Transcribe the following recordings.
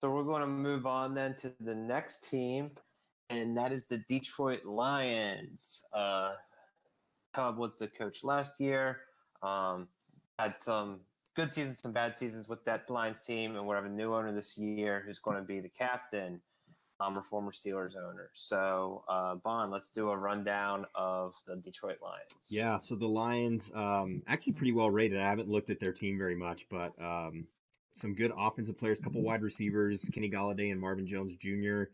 So we're going to move on then to the next team, and that is the Detroit Lions. Cobb was the coach last year. Had some good seasons, some bad seasons with that Lions team, and we have a new owner this year who's going to be the captain, a former Steelers owner. So, Bond, let's do a rundown of the Detroit Lions. Yeah, so the Lions, actually pretty well rated. I haven't looked at their team very much, but some good offensive players, couple wide receivers, Kenny Golladay and Marvin Jones Jr.,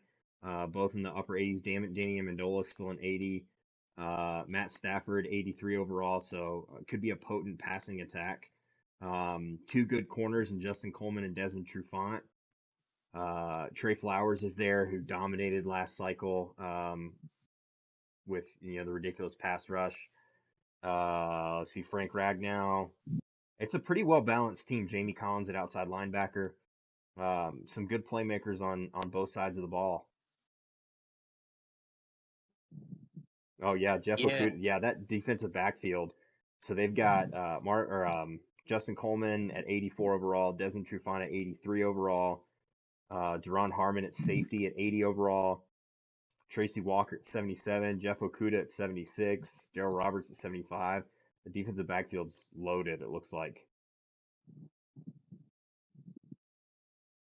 both in the upper 80s. Danny Amendola still an 80. Matt Stafford, 83 overall, so it could be a potent passing attack. Two good corners in Justin Coleman and Desmond Trufant. Trey Flowers is there, who dominated last cycle with the ridiculous pass rush. Let's see, Frank Ragnow. It's a pretty well balanced team. Jamie Collins at outside linebacker. Some good playmakers on both sides of the ball. Oh yeah, Jeff Okudah. Yeah, that defensive backfield. So they've got Justin Coleman at 84 overall, Desmond Trufant at 83 overall, Deron Harmon at safety at 80 overall, Tracy Walker at 77, Jeff Okudah at 76, Darrell Roberts at 75. The defensive backfield's loaded, it looks like.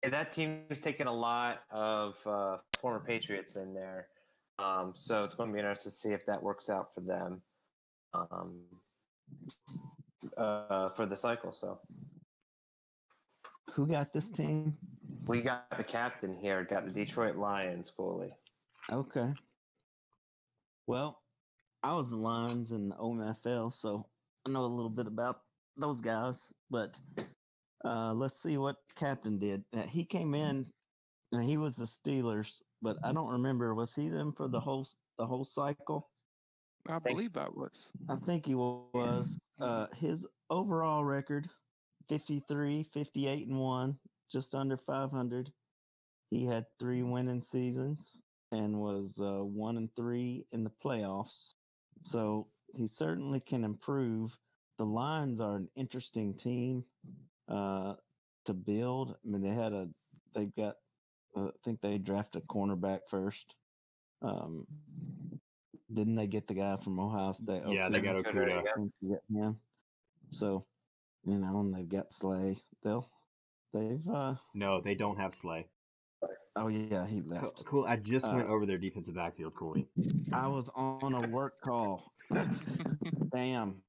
Yeah, that team's taken a lot of former Patriots in there. So it's going to be interesting to see if that works out for them for the cycle. So, who got this team? We got the captain here. Got the Detroit Lions goalie. Okay. Well, I was the Lions in the OMFL, so I know a little bit about those guys. But let's see what captain did. He came in. He was the Steelers, but I don't remember. Was he them for the whole cycle? I believe I was. I think he was. His overall record, 53, 58 and 1, just under 500. He had 3 winning seasons and was 1-3 in the playoffs. So he certainly can improve. The Lions are an interesting team to build. I mean, they've got. I think they drafted a cornerback first. Didn't they get the guy from Ohio State? Yeah, they got Okudah. Yeah. So, and they've got Slay. No, they don't have Slay. Oh yeah, he left. Cool. I just went over their defensive backfield, Cooley. I was on a work call. Damn.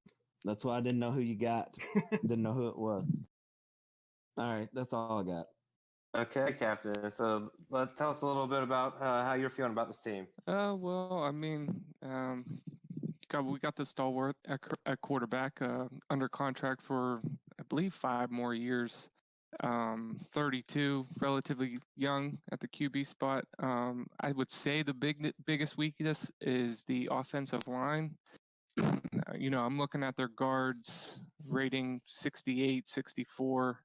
That's why I didn't know who you got. Didn't know who it was. All right, that's all I got. Okay, Captain. So tell us a little bit about how you're feeling about this team. Well, I mean, we got the stalwart at quarterback under contract for, I believe, 5 more years. 32, relatively young at the QB spot. I would say the biggest weakness is the offensive line. I'm looking at their guards rating 68, 64.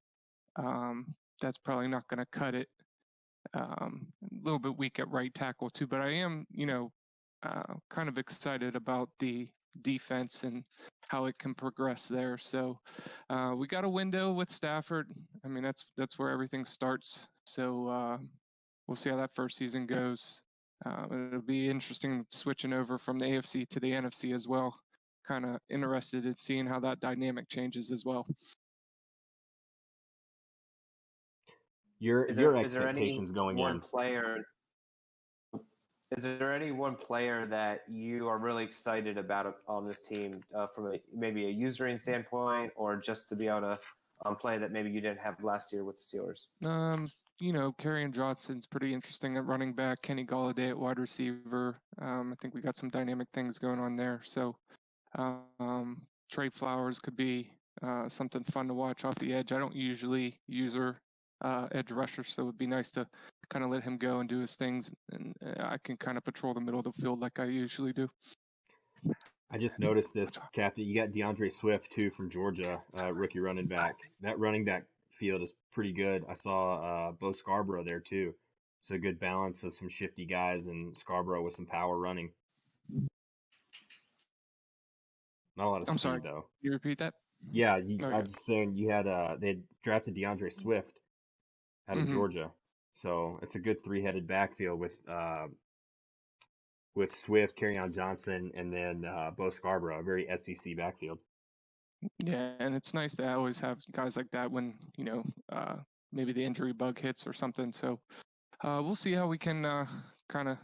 That's probably not going to cut it. A little bit weak at right tackle too, but I am, kind of excited about the defense and how it can progress there. So we got a window with Stafford. I mean, that's where everything starts. So we'll see how that first season goes. It'll be interesting switching over from the AFC to the NFC as well. Kind of interested in seeing how that dynamic changes as well. Your expectations going in. Is there any one player that you are really excited about on this team from maybe a usering standpoint, or just to be able to play that maybe you didn't have last year with the Steelers? Kerryon Johnson's pretty interesting at running back. Kenny Golladay at wide receiver. I think we got some dynamic things going on there. So Trey Flowers could be something fun to watch off the edge. I don't usually use her edge rusher, so it would be nice to kind of let him go and do his things, and I can kind of patrol the middle of the field like I usually do. I just noticed this, Captain. You got DeAndre Swift too from Georgia, rookie running back. That running back field is pretty good. I saw Bo Scarborough there too. So a good balance of some shifty guys and Scarborough with some power running. Not a lot of speed, I'm sorry, though. you repeat that? Yeah, I was saying you had they had drafted DeAndre Swift out of Georgia. So it's a good three-headed backfield with Swift, Kerryon Johnson, and then Bo Scarborough, a very SEC backfield. Yeah, and it's nice to always have guys like that when maybe the injury bug hits or something. So we'll see how we can kind of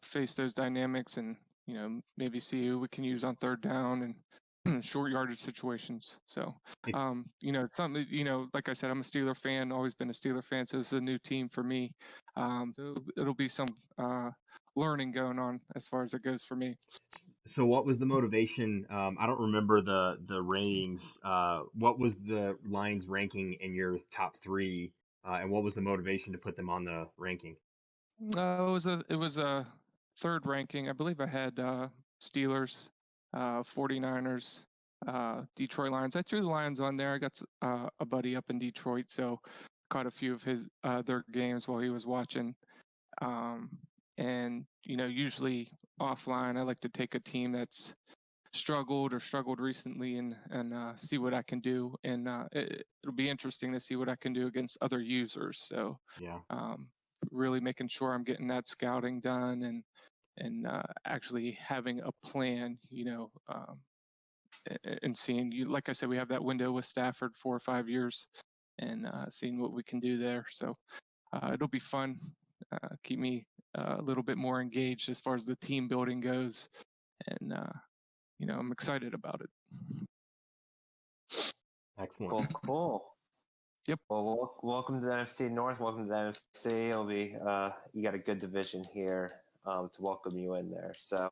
face those dynamics, and maybe see who we can use on third down and short yardage situations. So it's something, like I said, I'm a Steeler fan, always been a Steeler fan, so it's a new team for me. So it'll be some learning going on as far as it goes for me. So what was the motivation? I don't remember the ratings. What was the Lions ranking in your top three, and what was the motivation to put them on the ranking? It was a third ranking. I believe I had Steelers, 49ers, Detroit Lions. I threw the Lions on there. I got a buddy up in Detroit, so caught a few of his their games while he was watching. Um, and usually offline, I like to take a team that's struggled recently and see what I can do. And it'll be interesting to see what I can do against other users. So Yeah. really making sure I'm getting that scouting done and actually having a plan, and seeing you. Like I said, we have that window with Stafford 4 or 5 years, and seeing what we can do there. So it'll be fun. Keep me a little bit more engaged as far as the team building goes, and I'm excited about it. Excellent. Cool. Yep. Well, welcome to the NFC North. Welcome to the NFC. It'll be you got a good division here to welcome you in there. So